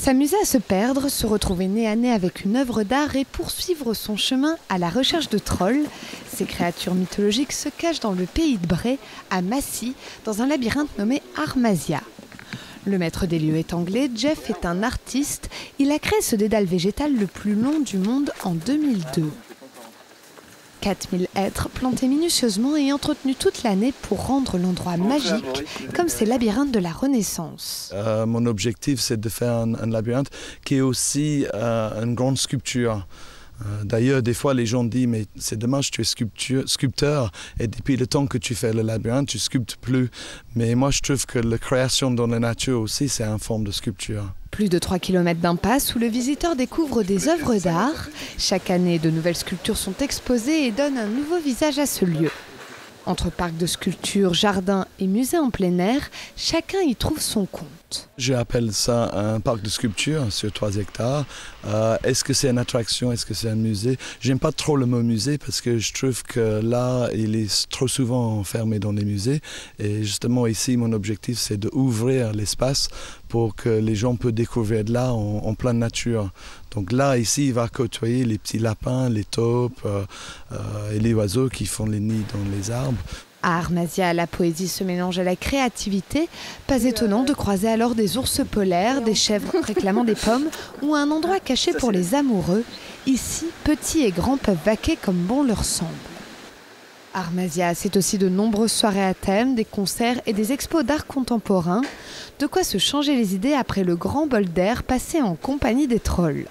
S'amuser à se perdre, se retrouver nez à nez avec une œuvre d'art et poursuivre son chemin à la recherche de trolls. Ces créatures mythologiques se cachent dans le pays de Bray, à Massy, dans un labyrinthe nommé Armasia. Le maître des lieux est anglais, Jeff est un artiste. Il a créé ce dédale végétal le plus long du monde en 2002. 4000 hêtres plantés minutieusement et entretenus toute l'année pour rendre l'endroit magique, comme ces labyrinthes de la Renaissance. Mon objectif, c'est de faire un labyrinthe qui est aussi une grande sculpture. D'ailleurs, des fois, les gens disent « mais c'est dommage, tu es sculpteur et depuis le temps que tu fais le labyrinthe, tu ne sculptes plus ». Mais moi, je trouve que la création dans la nature aussi, c'est une forme de sculpture. Plus de 3 km d'impasse où le visiteur découvre des œuvres d'art. Chaque année, de nouvelles sculptures sont exposées et donnent un nouveau visage à ce lieu. Entre parcs de sculptures, jardins et musées en plein air, chacun y trouve son compte. J'appelle ça un parc de sculpture sur 3 hectares. Est-ce que c'est une attraction? Est-ce que c'est un musée? J'aime pas trop le mot musée parce que je trouve que là, il est trop souvent fermé dans les musées. Et justement ici, mon objectif, c'est d'ouvrir l'espace pour que les gens puissent découvrir de l'art en pleine nature. Donc là, ici, il va côtoyer les petits lapins, les taupes et les oiseaux qui font les nids dans les arbres. À Armasia, la poésie se mélange à la créativité. Pas étonnant de croiser alors des ours polaires, des chèvres réclamant des pommes ou un endroit caché pour les amoureux. Ici, petits et grands peuvent vaquer comme bon leur semble. Armasia, c'est aussi de nombreuses soirées à thème, des concerts et des expos d'art contemporain. De quoi se changer les idées après le grand bol d'air passé en compagnie des trolls.